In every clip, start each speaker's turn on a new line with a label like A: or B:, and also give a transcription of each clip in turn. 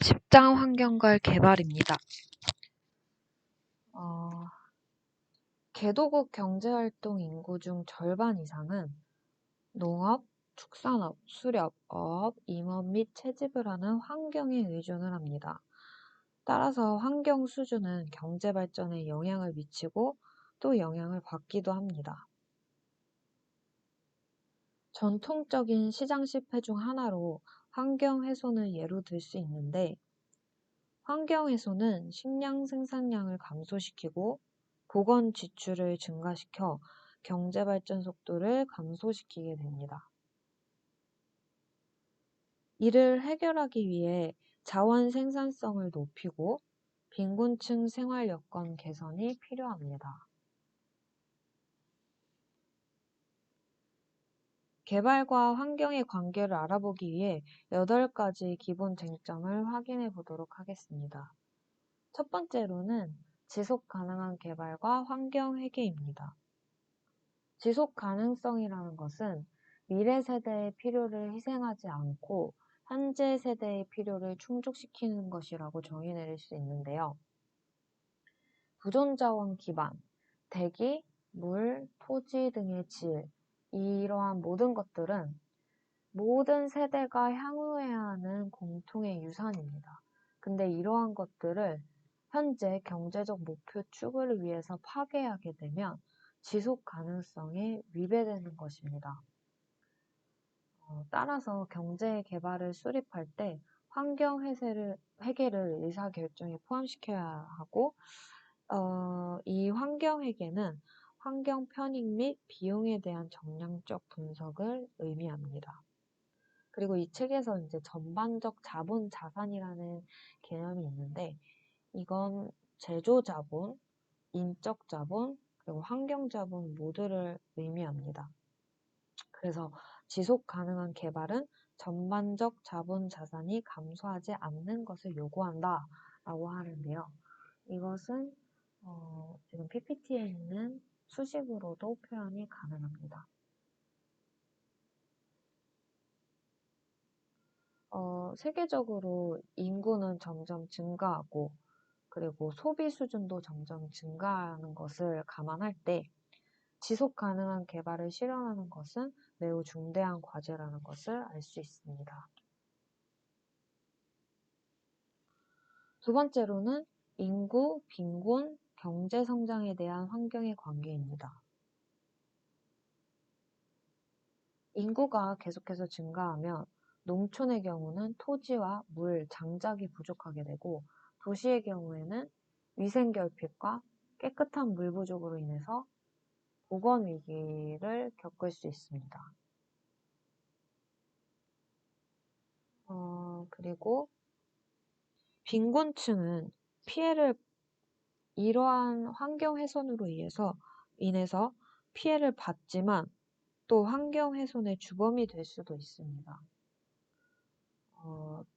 A: 직장 환경과 개발입니다. 개도국 경제활동 인구 중 절반 이상은 농업, 축산업, 수렵, 어업, 임업 및 채집을 하는 환경에 의존을 합니다. 따라서 환경 수준은 경제 발전에 영향을 미치고 또 영향을 받기도 합니다. 전통적인 시장 실패 중 하나로 환경 훼손을 예로 들 수 있는데, 환경 훼손은 식량 생산량을 감소시키고 보건 지출을 증가시켜 경제 발전 속도를 감소시키게 됩니다. 이를 해결하기 위해 자원 생산성을 높이고 빈곤층 생활 여건 개선이 필요합니다. 개발과 환경의 관계를 알아보기 위해 8가지 기본 쟁점을 확인해 보도록 하겠습니다. 첫 번째로는 지속 가능한 개발과 환경 회계입니다. 지속 가능성이라는 것은 미래 세대의 필요를 희생하지 않고 현재 세대의 필요를 충족시키는 것이라고 정의 내릴 수 있는데요. 부존자원 기반, 대기, 물, 토지 등의 질, 이러한 모든 것들은 모든 세대가 향유해야 하는 공통의 유산입니다. 근데 이러한 것들을 현재 경제적 목표 추구를 위해서 파괴하게 되면 지속 가능성에 위배되는 것입니다. 따라서 경제 개발을 수립할 때 환경 회계를 의사결정에 포함시켜야 하고, 이 환경 회계는 환경 편익 및 비용에 대한 정량적 분석을 의미합니다. 그리고 이 책에서 이제 전반적 자본 자산이라는 개념이 있는데, 이건 제조 자본, 인적 자본, 그리고 환경 자본 모두를 의미합니다. 그래서 지속 가능한 개발은 전반적 자본 자산이 감소하지 않는 것을 요구한다 라고 하는데요. 이것은 지금 PPT에 있는 수식으로도 표현이 가능합니다. 세계적으로 인구는 점점 증가하고 그리고 소비 수준도 점점 증가하는 것을 감안할 때 지속 가능한 개발을 실현하는 것은 매우 중대한 과제라는 것을 알 수 있습니다. 두 번째로는 인구, 빈곤, 경제 성장에 대한 환경의 관계입니다. 인구가 계속해서 증가하면 농촌의 경우는 토지와 물, 장작이 부족하게 되고 도시의 경우에는 위생 결핍과 깨끗한 물 부족으로 인해서 보건 위기를 겪을 수 있습니다. 그리고 빈곤층은 이러한 환경 훼손으로 인해서 피해를 받지만 또 환경 훼손의 주범이 될 수도 있습니다.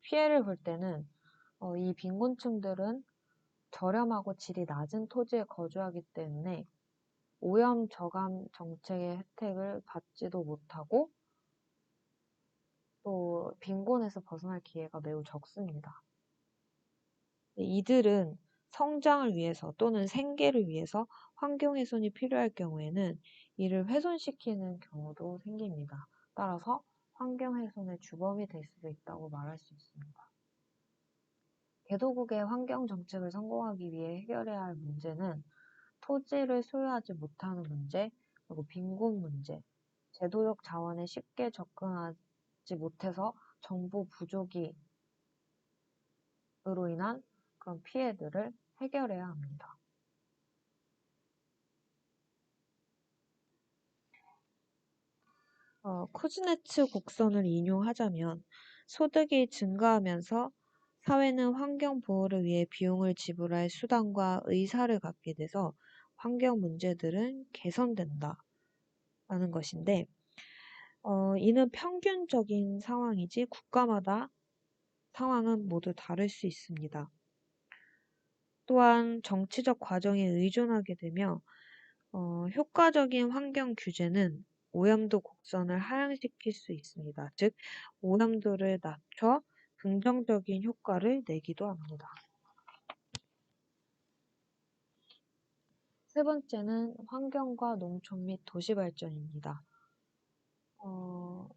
A: 피해를 볼 때는 이 빈곤층들은 저렴하고 질이 낮은 토지에 거주하기 때문에 오염 저감 정책의 혜택을 받지도 못하고 또 빈곤에서 벗어날 기회가 매우 적습니다. 이들은 성장을 위해서 또는 생계를 위해서 환경 훼손이 필요할 경우에는 이를 훼손시키는 경우도 생깁니다. 따라서 환경 훼손의 주범이 될 수도 있다고 말할 수 있습니다. 개도국의 환경 정책을 성공하기 위해 해결해야 할 문제는 토지를 소유하지 못하는 문제, 그리고 빈곤 문제, 제도적 자원에 쉽게 접근하지 못해서 정보 부족으로 인한 그런 피해들을 해결해야 합니다. 쿠즈네츠 곡선을 인용하자면 소득이 증가하면서 사회는 환경 보호를 위해 비용을 지불할 수단과 의사를 갖게 돼서 환경 문제들은 개선된다 라는 것인데, 이는 평균적인 상황이지 국가마다 상황은 모두 다를 수 있습니다. 또한 정치적 과정에 의존하게 되며 효과적인 환경 규제는 오염도 곡선을 하향시킬 수 있습니다. 즉, 오염도를 낮춰 긍정적인 효과를 내기도 합니다. 세 번째는 환경과 농촌 및 도시 발전입니다.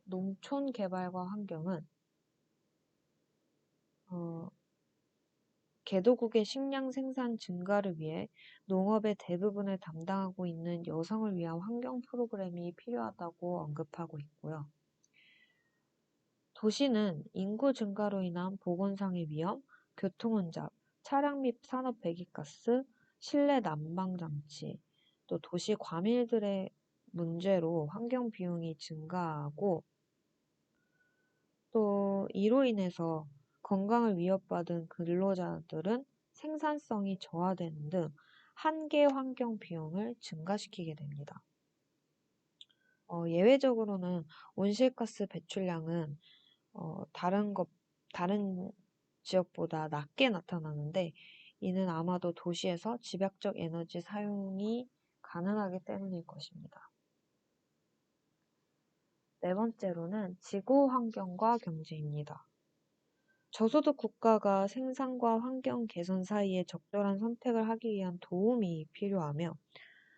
A: 농촌 개발과 환경은 개도국의 식량 생산 증가를 위해 농업의 대부분을 담당하고 있는 여성을 위한 환경 프로그램이 필요하다고 언급하고 있고요. 도시는 인구 증가로 인한 보건상의 위험, 교통혼잡, 차량 및 산업 배기가스, 실내 난방 장치, 또 도시 과밀들의 문제로 환경 비용이 증가하고 또 이로 인해서 건강을 위협받은 근로자들은 생산성이 저하되는 등 한계 환경 비용을 증가시키게 됩니다. 예외적으로는 온실가스 배출량은 다른 지역보다 낮게 나타나는데 이는 아마도 도시에서 집약적 에너지 사용이 가능하기 때문일 것입니다. 네 번째로는 지구 환경과 경제입니다. 저소득 국가가 생산과 환경 개선 사이에 적절한 선택을 하기 위한 도움이 필요하며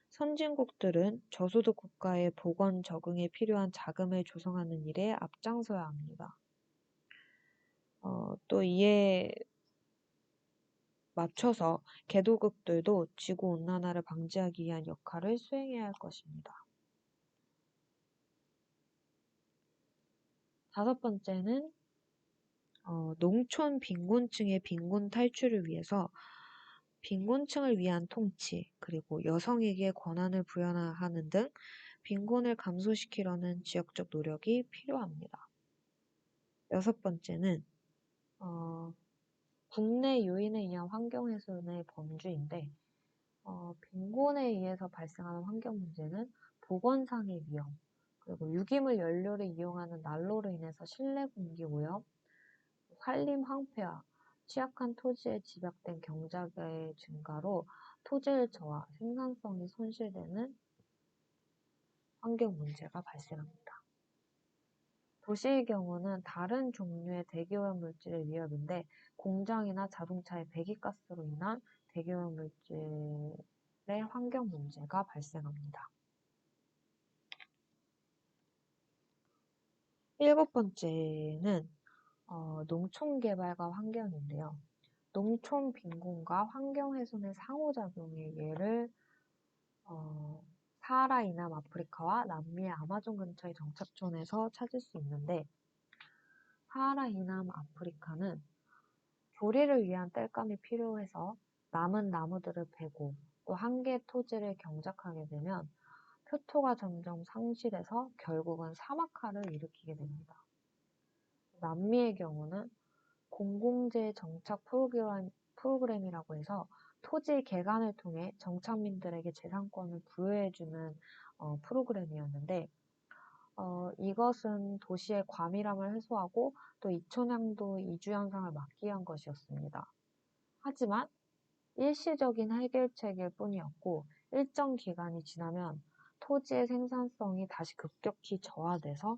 A: 선진국들은 저소득 국가의 보건 적응에 필요한 자금을 조성하는 일에 앞장서야 합니다. 또 이에 맞춰서 개도국들도 지구온난화를 방지하기 위한 역할을 수행해야 할 것입니다. 다섯 번째는 농촌 빈곤층의 빈곤 탈출을 위해서 빈곤층을 위한 통치, 그리고 여성에게 권한을 부여하는 등 빈곤을 감소시키려는 지역적 노력이 필요합니다. 여섯 번째는 국내 요인에 의한 환경훼손의 범주인데 빈곤에 의해서 발생하는 환경 문제는 보건상의 위험, 그리고 유기물 연료를 이용하는 난로로 인해서 실내 공기 오염, 산림 황폐화, 취약한 토지에 집약된 경작의 증가로 토질 저하, 생산성이 손실되는 환경 문제가 발생합니다. 도시의 경우는 다른 종류의 대기오염 물질의 위협인데 공장이나 자동차의 배기가스로 인한 대기오염 물질의 환경 문제가 발생합니다. 일곱 번째는 농촌 개발과 환경인데요. 농촌 빈곤과 환경 훼손의 상호작용의 예를 사하라 이남 아프리카와 남미의 아마존 근처의 정착촌에서 찾을 수 있는데 사하라 이남 아프리카는 조리를 위한 땔감이 필요해서 남은 나무들을 베고 또 한개 토지를 경작하게 되면 표토가 점점 상실해서 결국은 사막화를 일으키게 됩니다. 남미의 경우는 공공재 정착 프로그램이라고 해서 토지 개간을 통해 정착민들에게 재산권을 부여해주는 프로그램이었는데 이것은 도시의 과밀함을 해소하고 또 이촌향도 이주 현상을 막기 위한 것이었습니다. 하지만 일시적인 해결책일 뿐이었고 일정 기간이 지나면 토지의 생산성이 다시 급격히 저하돼서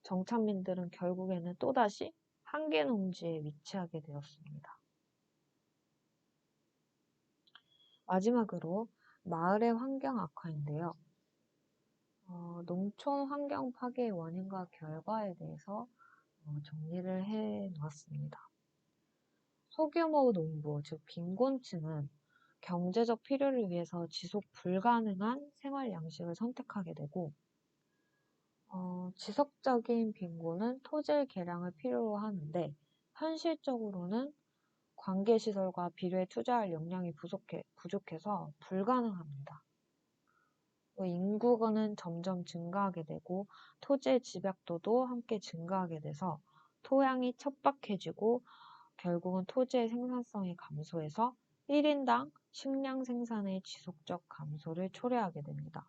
A: 정착민들은 결국에는 또다시 한계 농지에 위치하게 되었습니다. 마지막으로 마을의 환경 악화인데요. 농촌 환경 파괴의 원인과 결과에 대해서 정리를 해 놓았습니다. 소규모 농부, 즉 빈곤층은 경제적 필요를 위해서 지속 불가능한 생활 양식을 선택하게 되고 지속적인 빈곤은 토질 개량을 필요로 하는데 현실적으로는 관계시설과 비료에 투자할 역량이 부족해서 불가능합니다. 인구는 점점 증가하게 되고 토지의 집약도도 함께 증가하게 돼서 토양이 척박해지고 결국은 토지의 생산성이 감소해서 1인당 식량 생산의 지속적 감소를 초래하게 됩니다.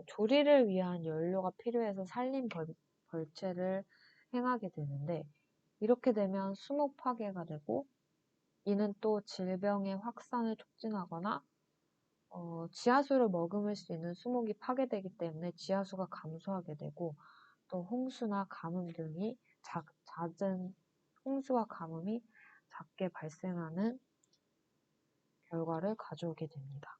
A: 조리를 위한 연료가 필요해서 산림 벌채를 행하게 되는데 이렇게 되면 수목 파괴가 되고 이는 또 질병의 확산을 촉진하거나 지하수를 머금을 수 있는 수목이 파괴되기 때문에 지하수가 감소하게 되고 또 홍수나 가뭄 등이 잦은 홍수와 가뭄이 작게 발생하는 결과를 가져오게 됩니다.